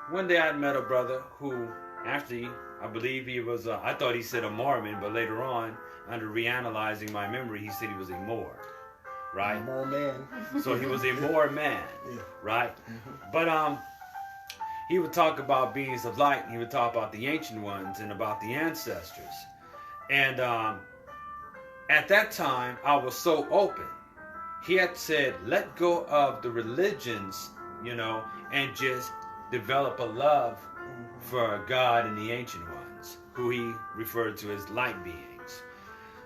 one day I met a brother who actually, I believe he was, I thought he said a Mormon, but later on, under reanalyzing my memory, he said he was a Moor, right? Moor man. So he was a Moor man, Yeah. right? Mm-hmm. But he would talk about beings of light, and he would talk about the ancient ones and about the ancestors. And at that time, I was so open. He had said, let go of the religions, and just develop a love for God and the ancient ones, who he referred to as light beings.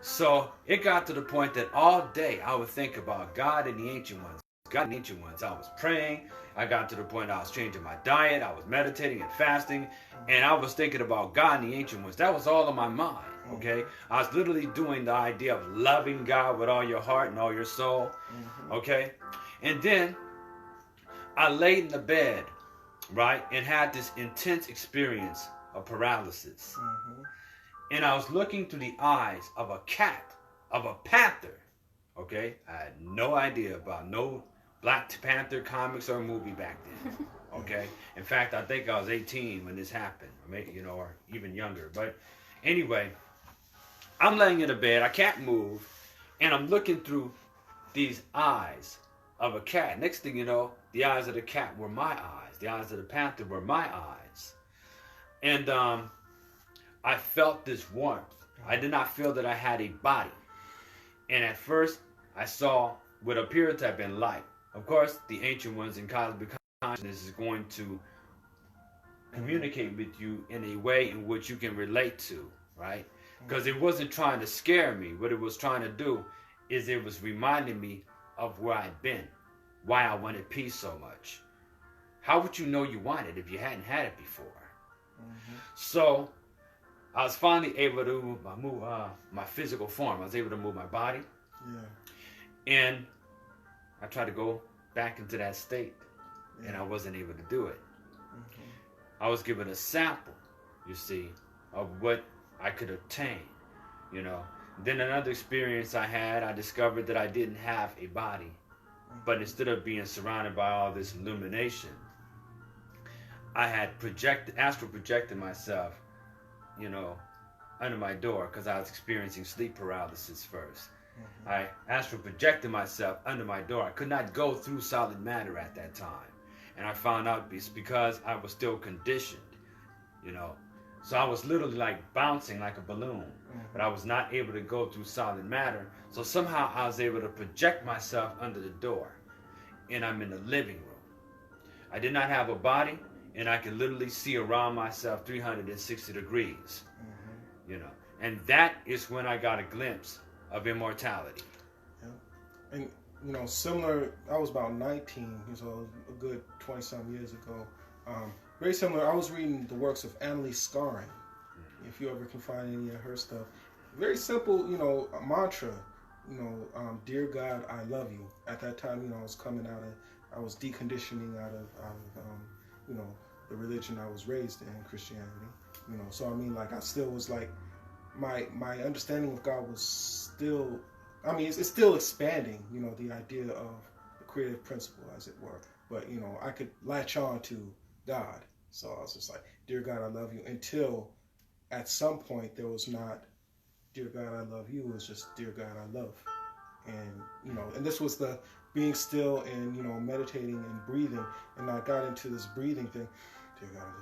So it got to the point that all day I would think about God and the ancient ones. God and the ancient ones. I was praying. I got to the point I was changing my diet. I was meditating and fasting. And I was thinking about God and the ancient ones. That was all in my mind. Okay? I was literally doing the idea of loving God with all your heart and all your soul. Okay? And then I laid in the bed, right, and had this intense experience of paralysis. And I was looking through the eyes of a cat, of a panther. Okay? I had no idea about no Black Panther comics or movie back then. Okay? In fact, I think I was 18 when this happened, or maybe, or even younger. But anyway, I'm laying in the bed, I can't move, and I'm looking through these eyes of a cat. Next thing you know, the eyes of the cat were my eyes. The eyes of the panther were my eyes. And I felt this warmth. I did not feel that I had a body. And at first, I saw what appeared to have been light. Of course, the ancient ones in cosmic consciousness is going to communicate with you in a way in which you can relate to, right? Because it wasn't trying to scare me. What it was trying to do is it was reminding me of where I'd been, why I wanted peace so much. How would you know you want it if you hadn't had it before? So I was finally able to move my physical form. I was able to move my body. And I tried to go back into that state, and I wasn't able to do it. I was given a sample, you see, of what I could obtain, Then another experience I had, I discovered that I didn't have a body. But instead of being surrounded by all this illumination, I had astral projected myself, under my door, because I was experiencing sleep paralysis first. I astral projected myself under my door. I could not go through solid matter at that time. And I found out it's because I was still conditioned, So I was literally like bouncing like a balloon, but I was not able to go through solid matter. So somehow I was able to project myself under the door, and I'm in the living room. I did not have a body, and I could literally see around myself 360 degrees, And that is when I got a glimpse of immortality. And similar. I was about 19, so a good 20-some years ago. Very similar. I was reading the works of Annalise Scarring. If you ever can find any of her stuff, very simple. A mantra. Dear God, I love you. At that time, I was coming out of. I was deconditioning out of the religion I was raised in, Christianity. So I still was like, my understanding of God was still. It's still expanding. The idea of the creative principle, as it were. But I could latch on to God. So I was just like, dear God, I love you. Until at some point there was not, dear God, I love you. It was just, dear God, I love. And, and this was the being still and, meditating and breathing. And I got into this breathing thing. Dear God, I love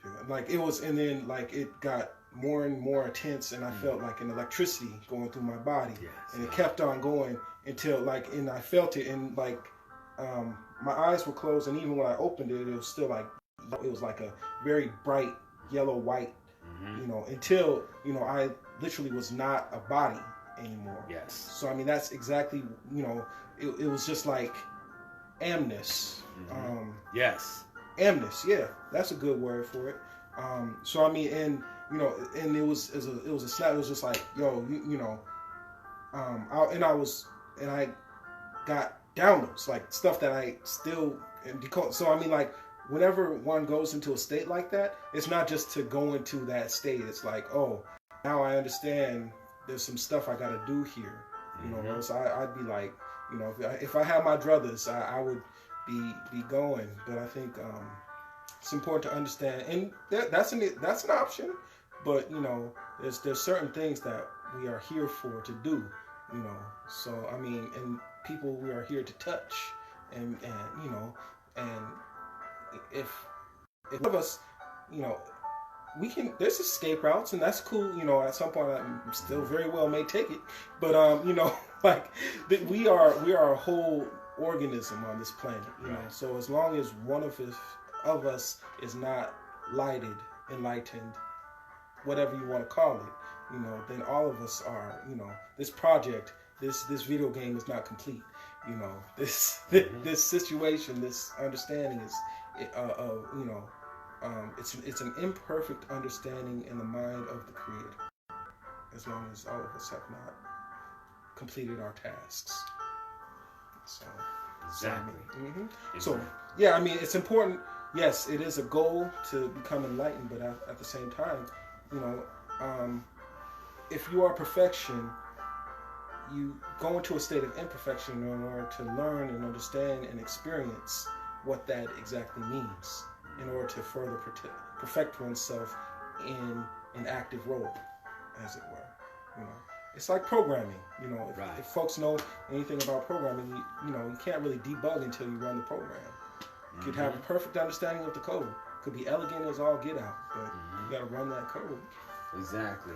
you. Dear God. It was, and then it got more and more intense, and I felt like an electricity going through my body. And it kept on going until and I felt it, and my eyes were closed, and even when I opened it, it was still it was like a very bright yellow white, until I literally was not a body anymore. So that's exactly it was just like amness. Amness, yeah, that's a good word for it. And and it was a snap. It was just like, yo, I got downloads, like stuff that I still decode. So I mean, like, whenever one goes into a state like that, it's not just to go into that state. It's like, oh, now I understand. There's some stuff I got to do here, So I'd be like, if I had my druthers, I would be going. But I think it's important to understand, and that's an option. But there's certain things that we are here for to do, So I mean, and people we are here to touch, and if one of us, we can. There's escape routes, and that's cool. At some point, I'm still very well may take it, but like we are a whole organism on this planet, Right. So as long as one of us is not lighted, enlightened, whatever you want to call it, then all of us are, this project, this video game is not complete. This this situation, this understanding is, it's an imperfect understanding in the mind of the Creator. As long as all of us have not completed our tasks. So Exactly. So yeah, I mean, it's important. Yes, it is a goal to become enlightened, but at the same time, if you are perfection, you go into a state of imperfection in order to learn and understand and experience what that exactly means, in order to further perfect oneself in an active role, as it were. It's like programming. If folks know anything about programming, you can't really debug until you run the program. You could have a perfect understanding of the code. Could be elegant as all get out, but you got to run that code. Exactly.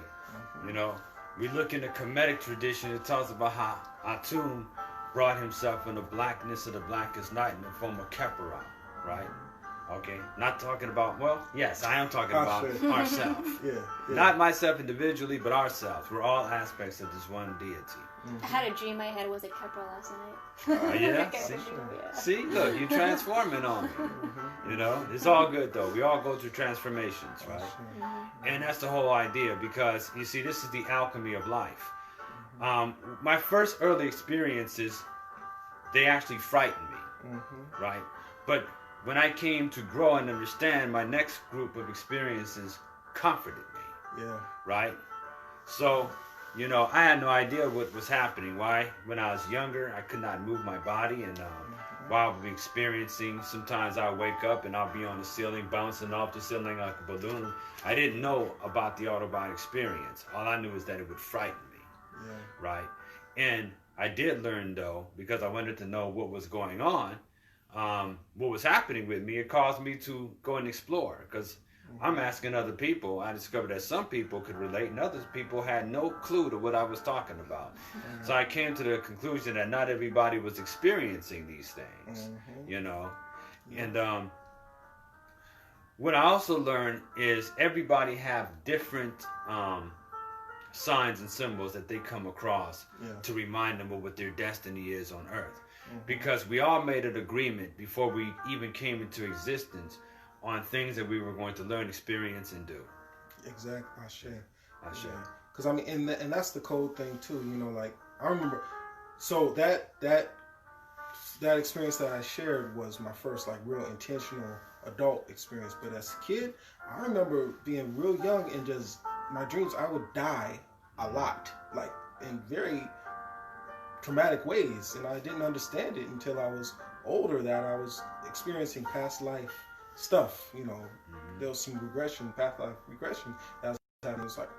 We look in the Kemetic tradition. It talks about how Atum brought himself in the blackness of the blackest night in the form of Kepera, right? Okay, not talking about, yes, I am talking about ourselves. Yeah. Not myself individually, but ourselves. We're all aspects of this one deity. I had a dream my head was a Kepler last night. Yeah? See, look, you're transforming on me. It's all good, though. We all go through transformations, right? And that's the whole idea, because, you see, this is the alchemy of life. My first early experiences, they actually frightened me, right? But when I came to grow and understand, my next group of experiences comforted me. Yeah. Right? So, I had no idea what was happening. Why? When I was younger, I could not move my body, and while I'll be experiencing, sometimes I'll wake up and I'll be on the ceiling, bouncing off the ceiling like a balloon. I didn't know about the Autobot experience. All I knew is that it would frighten me. Yeah. Right? And I did learn, though, because I wanted to know what was going on, what was happening with me. It caused me to go and explore, because I'm asking other people. I discovered that some people could relate, and other people had no clue to what I was talking about. So I came to the conclusion that not everybody was experiencing these things, And what I also learned is everybody have different signs and symbols that they come across to remind them of what their destiny is on Earth. Because we all made an agreement before we even came into existence on things that we were going to learn, experience, and do. Exactly. Ashe. Because I mean, and that's the cold thing too. Like I remember, so that experience that I shared was my first like real intentional adult experience. But as a kid, I remember being real young and just my dreams. I would die a lot, like in very traumatic ways, and I didn't understand it until I was older, that I was experiencing past life stuff. There was some past life regression that was happening. It's like,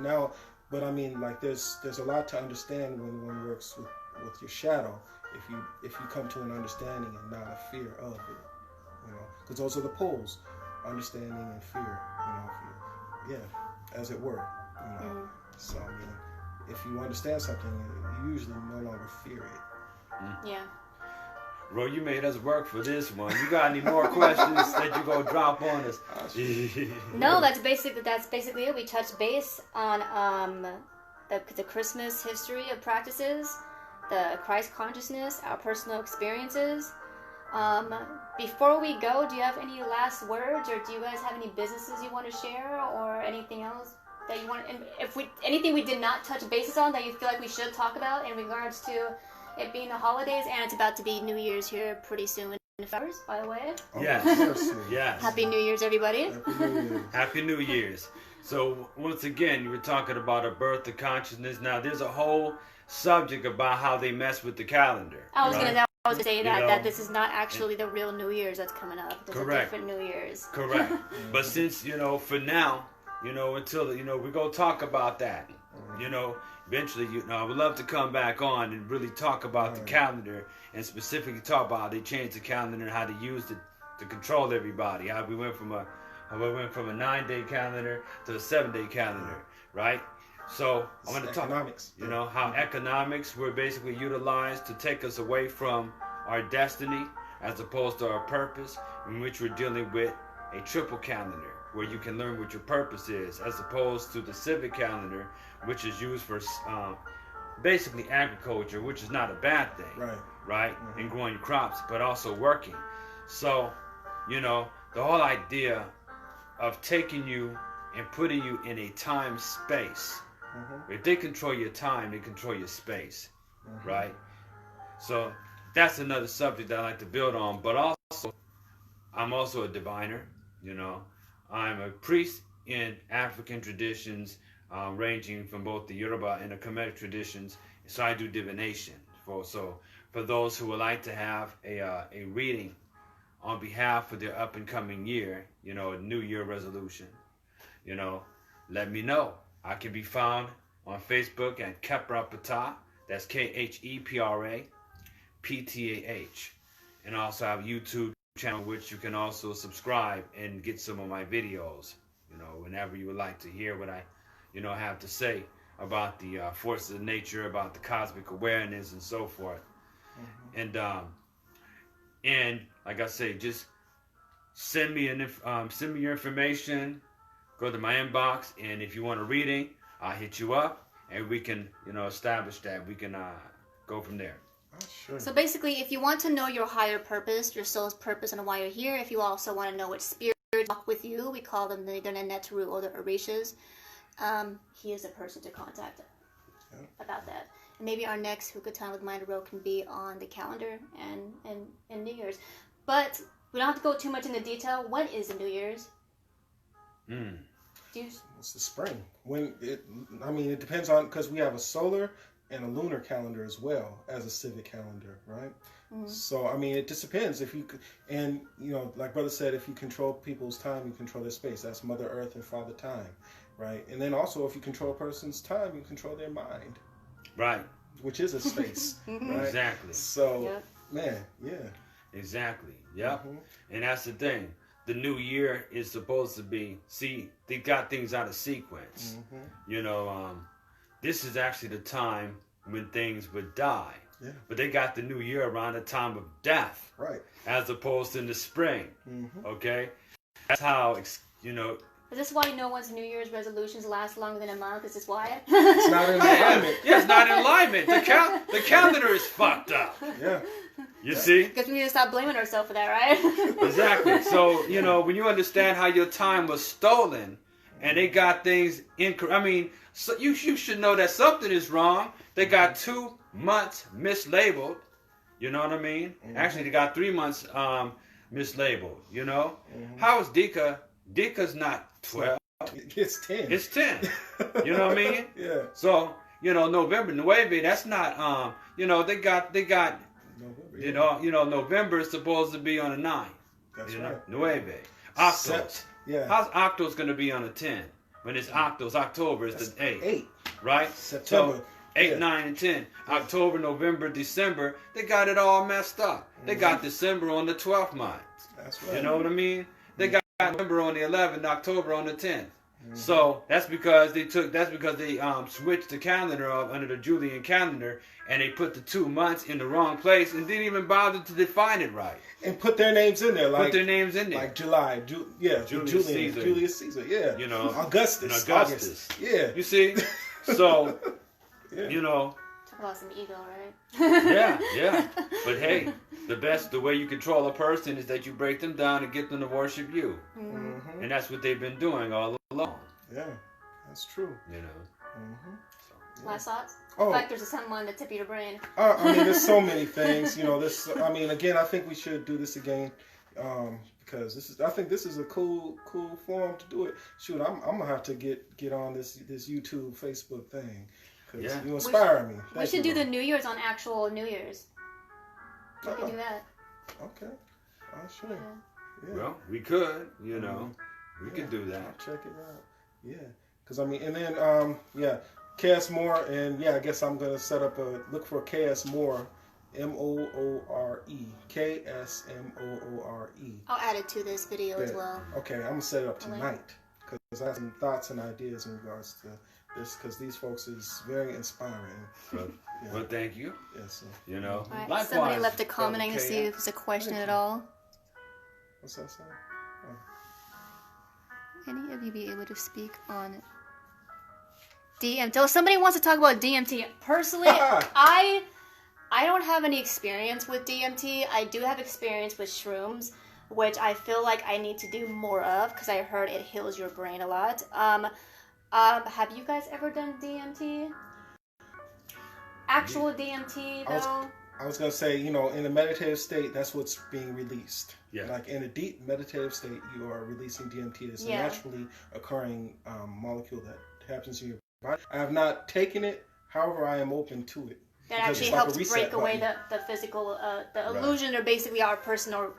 now, but I mean, like there's a lot to understand when one works with your shadow, if you come to an understanding and not a fear of it, because those are the poles, understanding and fear, as it were, So I mean, if you understand something, you usually no longer fear it. Yeah. Bro, you made us work for this one. You got any more questions that you gonna drop on us? No, that's basically it. We touched base on the Christmas history of practices, the Christ consciousness, our personal experiences. Before we go, do you have any last words, or do you guys have any businesses you want to share, or anything else that you want? And if anything we did not touch bases on that you feel like we should talk about in regards to it being the holidays, and it's about to be New Year's here pretty soon. First, by the way. Yes. Yes. Happy New Year's, everybody. Happy New Year. Happy New Year's. So once again, you were talking about a birth of consciousness. Now there's a whole subject about how they mess with the calendar. I was gonna say that You know, that this is not actually the real New Year's that's coming up. There's Correct. a different New Year's. Correct. But since, for now, until, we're going to talk about that. Eventually, I would love to come back on and really talk about the calendar, and specifically talk about how they changed the calendar and how they used it to control everybody. How we went from a 9-day calendar to a 7-day calendar, right? So I want to talk, economics. How economics were basically utilized to take us away from our destiny as opposed to our purpose, in which we're dealing with a triple calendar, where you can learn what your purpose is, as opposed to the civic calendar, which is used for basically agriculture, which is not a bad thing, right? Mm-hmm. And growing crops, but also working. So, the whole idea of taking you and putting you in a time space. Mm-hmm. If they control your time, they control your space, Mm-hmm. right? So that's another subject that I like to build on. But also, I'm also a diviner. I'm a priest in African traditions, ranging from both the Yoruba and the Kemetic traditions. So I do divination. For those who would like to have a reading on behalf of their up and coming year, a New Year resolution, let me know. I can be found on Facebook at Kepra Ptah. That's KHEPRA PTAH. And also have a YouTube channel, which you can also subscribe and get some of my videos, whenever you would like to hear what I, have to say about the forces of nature, about the cosmic awareness and so forth. Mm-hmm. And like I say, just send me your information. Go to my inbox, and if you want a reading, I'll hit you up, and we can, establish that. We can go from there. Sure. So basically, if you want to know your higher purpose, your soul's purpose, and why you're here, if you also want to know what spirit walk with you, we call them the Netru or the Orishas. He is the person to contact about that. And maybe our next Hookah Time with Mindofro can be on the calendar and New Year's. But we don't have to go too much into detail. When is the New Year's? It's the spring. It depends on, because we have a solar and a lunar calendar as well as a civic calendar, right? Mm-hmm. So, it just depends. If you could, and, like Brother said, if you control people's time, you control their space. That's Mother Earth and Father Time, right? And then also, if you control a person's time, you control their mind. Right. Which is a space, right? Exactly. So, Exactly. Yep. Mm-hmm. And that's the thing. The new year is supposed to be, they got things out of sequence. Mm-hmm. This is actually the time when things would die. Yeah. But they got the new year around the time of death. Right. As opposed to in the spring. Mm-hmm. Okay? That's how, Is this why no one's New Year's resolutions last longer than a month? Is this why? It's not in alignment. Yeah, it's not in alignment. The calendar is fucked up. Yeah. You see? Because we need to stop blaming ourselves for that, right? Exactly. So, when you understand how your time was stolen and they got things incorrect, so you should know that something is wrong. They got 2 months mislabeled. You know what I mean? Mm-hmm. Actually, they got 3 months mislabeled. Mm-hmm. How is Dika? Dika's not 12. It's 10. It's 10. You know what I mean? Yeah. So, November, Nueve, that's not, they got November, yeah. November is supposed to be on the 9th. That's right. Nueve. Octos. Yeah. How's Octos going to be on the 10th? When it's Octos, October is the 8th. 8. Right? September. So, 8, 9, and 10. October, November, December, they got it all messed up. They got December on the 12th month. That's right. You know what I mean? They got November on the 11th, October on the 10th. Mm-hmm. So that's because they switched the calendar up under the Julian calendar, and they put the 2 months in the wrong place and didn't even bother to define it right. And put their names in there, like July, Julius Caesar, yeah, Augustus. August. Yeah, you see, so talk about some ego, right? yeah. But hey, the way you control a person is that you break them down and get them to worship you. Mm-hmm. And that's what they've been doing all along. Yeah, that's true. You know. Mm-hmm. So. Last thoughts? Oh. In fact, there's something on the tip of your brain. I mean, there's so many things. You know, this. I mean, again, I think we should do this again because I think this is a cool forum to do it. Shoot, I'm gonna have to get on this YouTube, Facebook thing because you inspire me. We should do the New Year's on actual New Year's. We could do that. Okay. Sure. Yeah. Well, we could. You know, we could do that. I'll check it out. Yeah, because I mean, and then KS Moore, and I guess I'm gonna set up look for KS Moore, Moore, KSMOORE. I'll add it to this video as well. Okay, I'm gonna set it up tonight because I have some thoughts and ideas in regards to this because these folks is very inspiring. Well, thank you. Yes. You know, All right. likewise, Somebody left a comment to see if there's a question at all. What's that saying? Any of you be able to speak on DMT? So somebody wants to talk about DMT. Personally, I don't have any experience with DMT. I do have experience with shrooms, which I feel like I need to do more of because I heard it heals your brain a lot. Have you guys ever done DMT? Actual DMT, though? I was going to say, you know, in a meditative state, that's what's being released. Yeah. Like in a deep meditative state, you are releasing DMT. It's a naturally occurring molecule that happens in your body. I have not taken it. However, I am open to it. That actually helps break away the physical, the illusion or basically our personal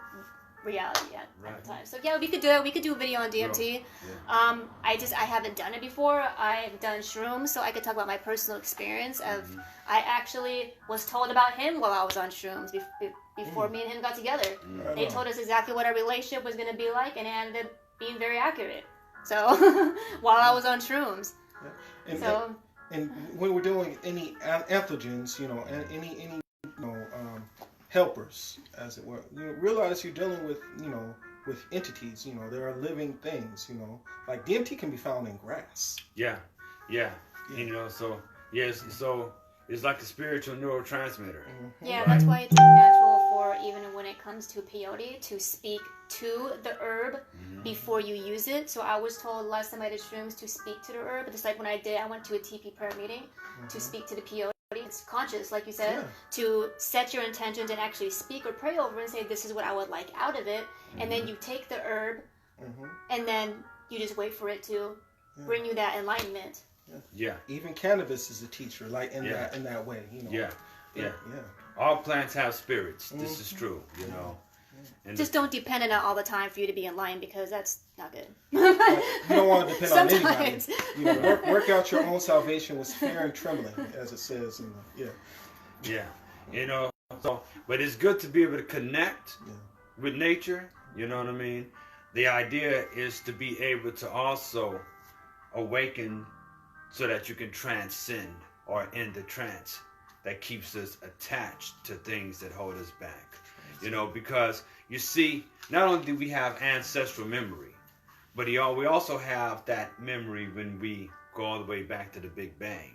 reality at the time. So we could do it. We could do a video on DMT. I haven't done it before. I've done shrooms, so I could talk about my personal experience of I actually was told about him while I was on shrooms before me and him got together. They told us exactly what our relationship was going to be like, and it ended up being very accurate. So while I was on shrooms. And when we're doing any antigens, you know, and any helpers, as it were, you realize you're dealing with, with entities. You know, there are living things. You know, like DMT can be found in grass. Yeah. You know, so it's like a spiritual neurotransmitter. Yeah, that's why it's natural for even when it comes to peyote to speak to the herb before you use it. So I was told last time I did shrooms to speak to the herb, just like when I went to a TP prayer meeting to speak to the peyote. It's conscious, like you said, to set your intentions and actually speak or pray over and say, this is what I would like out of it. And then you take the herb and then you just wait for it to bring you that enlightenment. Yeah. Even cannabis is a teacher, like in that way, you know. Yeah. All plants have spirits. This is true, you know. And just don't depend on it all the time for you to be in line because that's not good. You don't want to depend on anybody. You know, work out your own salvation with fear and trembling, as it says in the Yeah. You know, but it's good to be able to connect with nature, you know what I mean? The idea is to be able to also awaken so that you can transcend or end the trance that keeps us attached to things that hold us back. You know, because you see, not only do we have ancestral memory, but we also have that memory when we go all the way back to the Big Bang.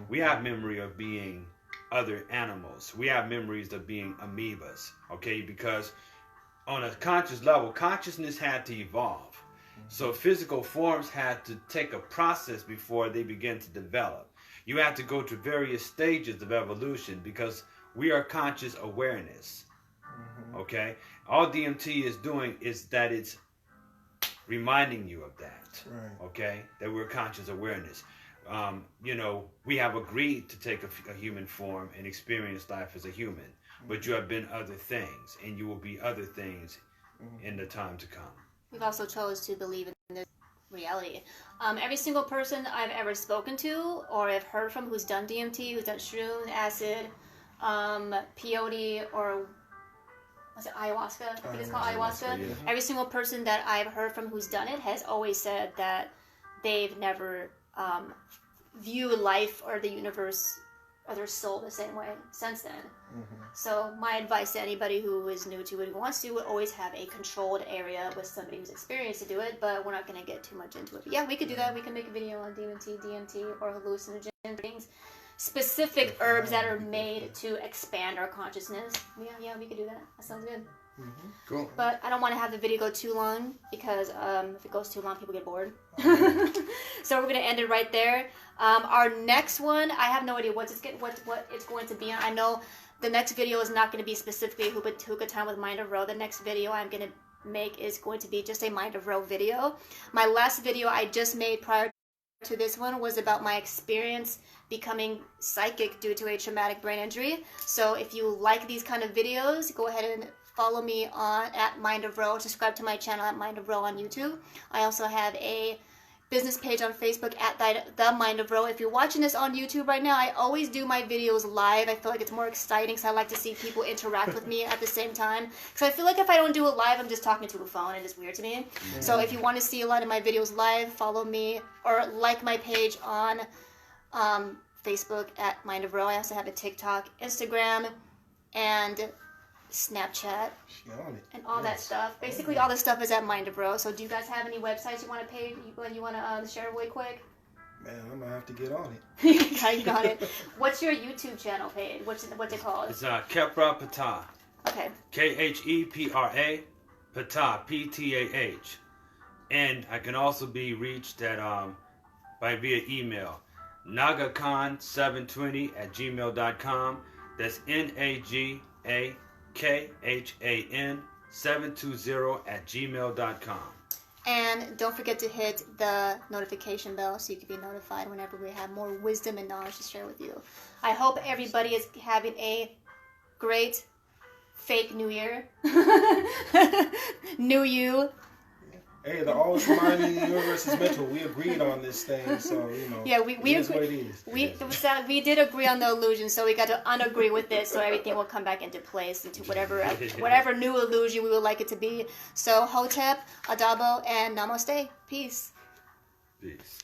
We have memory of being other animals. We have memories of being amoebas, okay? Because on a conscious level, consciousness had to evolve. So physical forms had to take a process before they begin to develop. You have to go through various stages of evolution because we are conscious awareness. Okay? All DMT is doing is that it's reminding you of that. Right. Okay? That we're conscious awareness. You know, we have agreed to take a human form and experience life as a human. But you have been other things, and you will be other things in the time to come. We've also chose to believe in this reality. Every single person I've ever spoken to or have heard from who's done DMT, who's done shrooms, acid, peyote, or was it ayahuasca? I think it's called ayahuasca. Yeah. Every single person that I've heard from who's done it has always said that they've never viewed life or the universe or their soul the same way since then. So my advice to anybody who is new to it, who wants to, would always have a controlled area with somebody who's experienced to do it, but we're not going to get too much into it. But yeah, we could do that. We can make a video on DMT, or hallucinogen things. specific herbs that are made to expand our consciousness. Yeah, we could do that. That sounds good. Mm-hmm. Cool. But I don't want to have the video go too long because if it goes too long, people get bored. So we're gonna end it right there. Our next one, I have no idea what it's going to be on. I know the next video is not going to be specifically Hookah Time with Mind of Ro. The next video I'm gonna make is going to be just a Mind of Ro video. My last video I just made prior to this one was about my experience becoming psychic due to a traumatic brain injury. So if you like these kind of videos, go ahead and follow me on at Mind of Ro. Subscribe to my channel at Mind of Ro on YouTube. I also have a business page on Facebook at The Mind of Ro. If you're watching this on YouTube right now, I always do my videos live. I feel like it's more exciting because I like to see people interact with me at the same time. Because I feel like if I don't do it live, I'm just talking to a phone and it's weird to me. Yeah. So if you want to see a lot of my videos live, follow me or like my page on Facebook at Mind of Ro. I also have a TikTok, Instagram, and Snapchat, and all that stuff. Basically, all the stuff is at Mind of Ro. So, do you guys have any websites you want to pay? You want to share really quick? Man, I'm gonna have to get on it. You got it. What's your YouTube channel page? What's it called? It's Kepra Patah. Okay. Khepra Patah, Ptah. And I can also be reached at via email, nagakhan720@gmail.com. That's NAGAKHAN720@gmail.com. And don't forget to hit the notification bell so you can be notified whenever we have more wisdom and knowledge to share with you. I hope everybody is having a great fake New Year. New you. Hey, the always reminding the universe is mental. We agreed on this thing, so Yeah, we it is what it is. We did agree on the illusion, so we got to unagree with it, so everything will come back into place into whatever new illusion we would like it to be. So Hotep, Adabo, and Namaste. Peace. Peace.